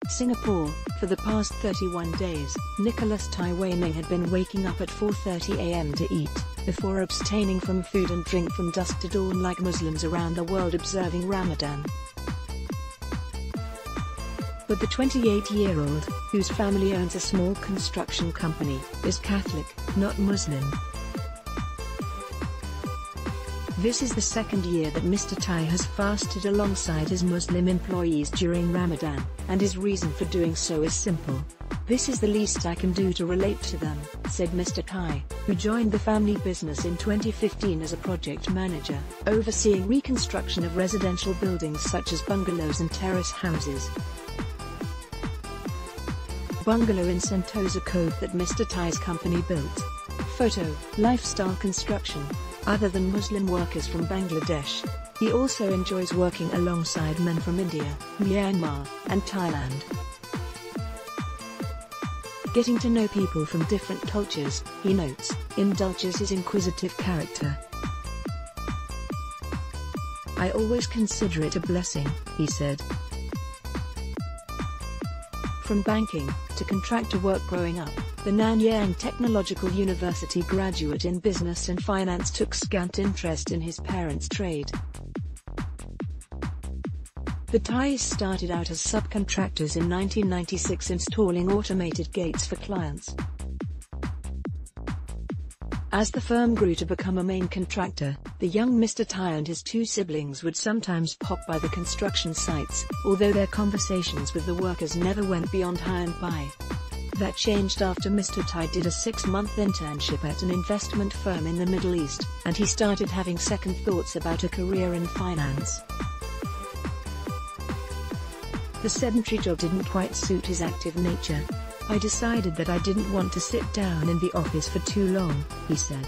Singapore. For the past 31 days, Nicholas Tai Wei Ming had been waking up at 4:30 a.m. to eat, before abstaining from food and drink from dusk to dawn like Muslims around the world observing Ramadan. But the 28-year-old, whose family owns a small construction company, is Catholic, not Muslim. This is the second year that Mr. Tai has fasted alongside his Muslim employees during Ramadan, and his reason for doing so is simple. "This is the least I can do to relate to them," said Mr. Tai, who joined the family business in 2015 as a project manager, overseeing reconstruction of residential buildings such as bungalows and terrace houses. Bungalow in Sentosa Cove that Mr. Tai's company built. Photo: lifestyle construction. Other than Muslim workers from Bangladesh, he also enjoys working alongside men from India, Myanmar, and Thailand. Getting to know people from different cultures, he notes, indulges his inquisitive character. "I always consider it a blessing," he said. From banking to contractor work growing up, the Nanyang Technological University graduate in business and finance took scant interest in his parents' trade. The Thais started out as subcontractors in 1996 installing automated gates for clients. As the firm grew to become a main contractor, the young Mr. Tai and his two siblings would sometimes pop by the construction sites, although their conversations with the workers never went beyond hi and bye. That changed after Mr. Tai did a 6-month internship at an investment firm in the Middle East, and he started having second thoughts about a career in finance. The sedentary job didn't quite suit his active nature. "I decided that I didn't want to sit down in the office for too long," he said.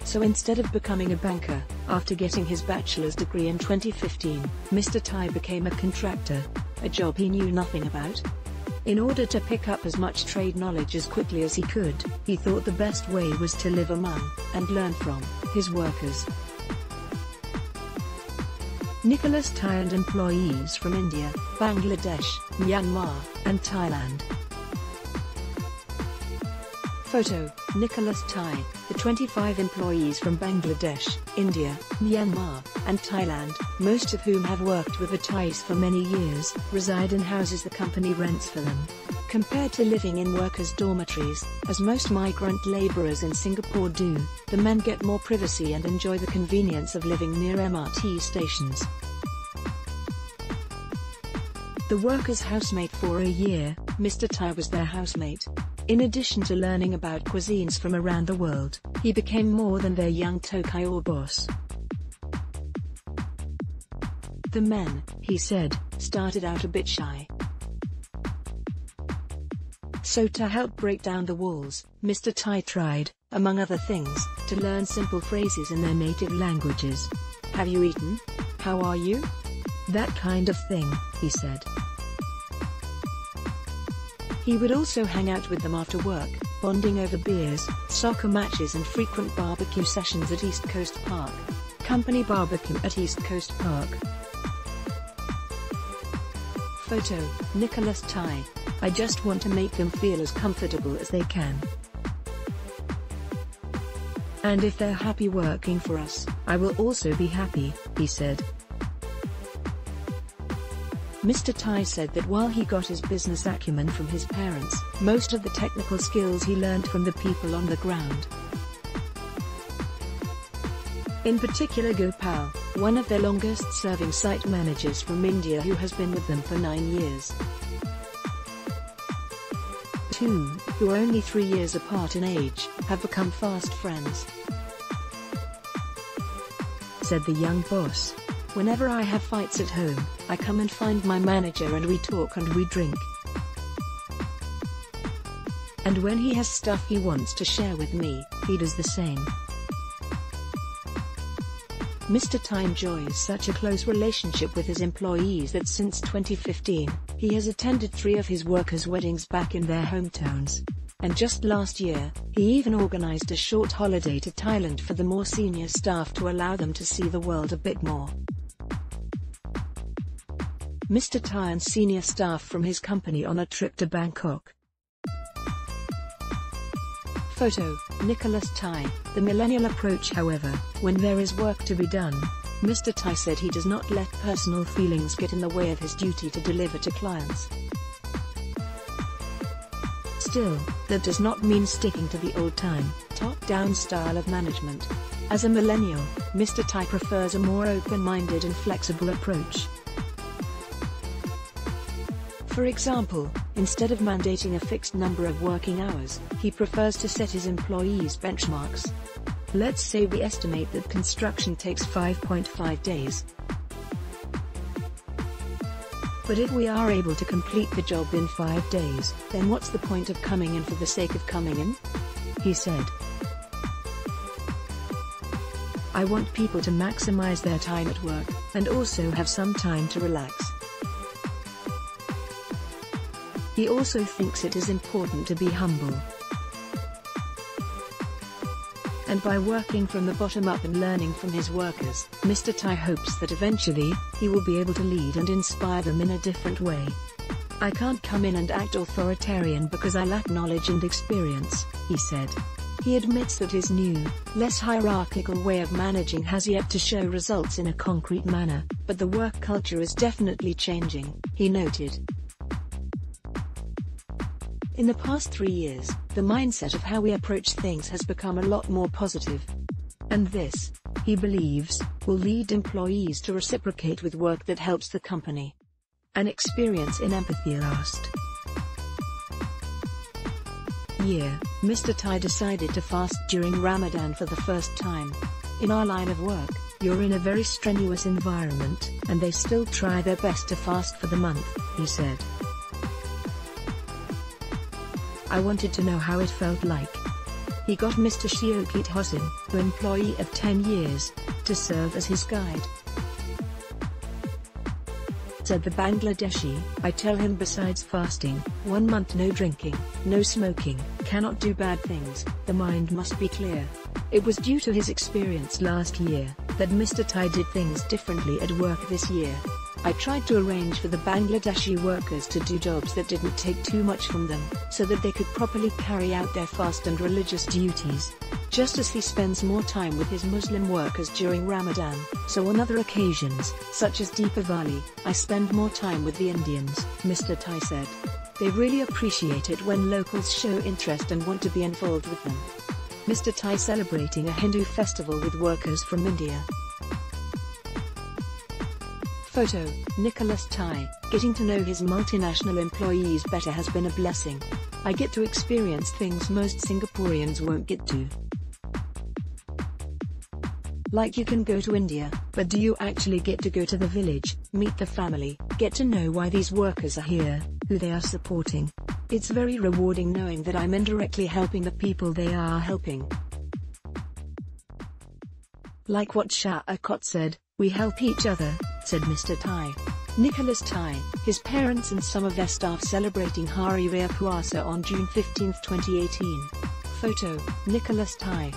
So instead of becoming a banker, after getting his bachelor's degree in 2015, Mr. Tai became a contractor, a job he knew nothing about. In order to pick up as much trade knowledge as quickly as he could, he thought the best way was to live among, and learn from, his workers. Nicholas Tai and employees from India, Bangladesh, Myanmar, and Thailand. Photo: Nicholas Tai. The 25 employees from Bangladesh, India, Myanmar, and Thailand, most of whom have worked with the Thais for many years, reside in houses the company rents for them. Compared to living in workers' dormitories, as most migrant laborers in Singapore do, the men get more privacy and enjoy the convenience of living near MRT stations. The workers' housemate for a year, Mr. Tai was their housemate. In addition to learning about cuisines from around the world, he became more than their young towkay or boss. The men, he said, started out a bit shy. So to help break down the walls, Mr. Tai tried, among other things, to learn simple phrases in their native languages. "Have you eaten? How are you?" That kind of thing, he said. He would also hang out with them after work, bonding over beers, soccer matches and frequent barbecue sessions at East Coast Park. Company barbecue at East Coast Park. Photo: Nicholas Tai. "I just want to make them feel as comfortable as they can. And if they're happy working for us, I will also be happy," he said. Mr. Tai said that while he got his business acumen from his parents, most of the technical skills he learned from the people on the ground. In particular Gopal, one of their longest-serving site managers from India who has been with them for 9 years. Two, who are only 3 years apart in age, have become fast friends, said the young boss. "Whenever I have fights at home, I come and find my manager and we talk and we drink. And when he has stuff he wants to share with me, he does the same." Mr. Tai enjoys such a close relationship with his employees that since 2015, he has attended 3 of his workers' weddings back in their hometowns. And just last year, he even organized a short holiday to Thailand for the more senior staff to allow them to see the world a bit more. Mr. Tai and senior staff from his company on a trip to Bangkok. Photo, Nicholas Tai. The millennial approach. However, when there is work to be done, Mr. Tai said he does not let personal feelings get in the way of his duty to deliver to clients. Still, that does not mean sticking to the old-time, top-down style of management. As a millennial, Mr. Tai prefers a more open-minded and flexible approach. For example, instead of mandating a fixed number of working hours, he prefers to set his employees benchmarks. Let's say we estimate that construction takes 5.5 days. But if we are able to complete the job in 5 days, then what's the point of coming in for the sake of coming in? He said. I want people to maximize their time at work, and also have some time to relax. He also thinks it is important to be humble. And by working from the bottom up and learning from his workers, Mr. Tai hopes that eventually, he will be able to lead and inspire them in a different way. I can't come in and act authoritarian because I lack knowledge and experience, he said. He admits that his new, less hierarchical way of managing has yet to show results in a concrete manner, but the work culture is definitely changing, he noted. In the past 3 years, the mindset of how we approach things has become a lot more positive. And this, he believes, will lead employees to reciprocate with work that helps the company. An experience in empathy last year, Mr. Tai decided to fast during Ramadan for the first time. In our line of work, you're in a very strenuous environment, and they still try their best to fast for the month, he said. I wanted to know how it felt like. He got Mr. Shiokit Hossain, an employee of 10 years, to serve as his guide. Said the Bangladeshi, I tell him besides fasting, 1 month no drinking, no smoking, cannot do bad things, the mind must be clear. It was due to his experience last year, that Mr. Tai did things differently at work this year. I tried to arrange for the Bangladeshi workers to do jobs that didn't take too much from them, so that they could properly carry out their fast and religious duties. Just as he spends more time with his Muslim workers during Ramadan, so on other occasions, such as Deepavali, I spend more time with the Indians, Mr. Tai said. They really appreciate it when locals show interest and want to be involved with them. Mr. Tai celebrating a Hindu festival with workers from India. Photo, Nicholas Tai. Getting to know his multinational employees better has been a blessing. I get to experience things most Singaporeans won't get to. Like you can go to India, but do you actually get to go to the village, meet the family, get to know why these workers are here, who they are supporting? It's very rewarding knowing that I'm indirectly helping the people they are helping. Like what Shah Akot said, we help each other, said Mr. Tai. Nicholas Tai, his parents and some of their staff celebrating Hari Raya Puasa on June 15, 2018. Photo, Nicholas Tai.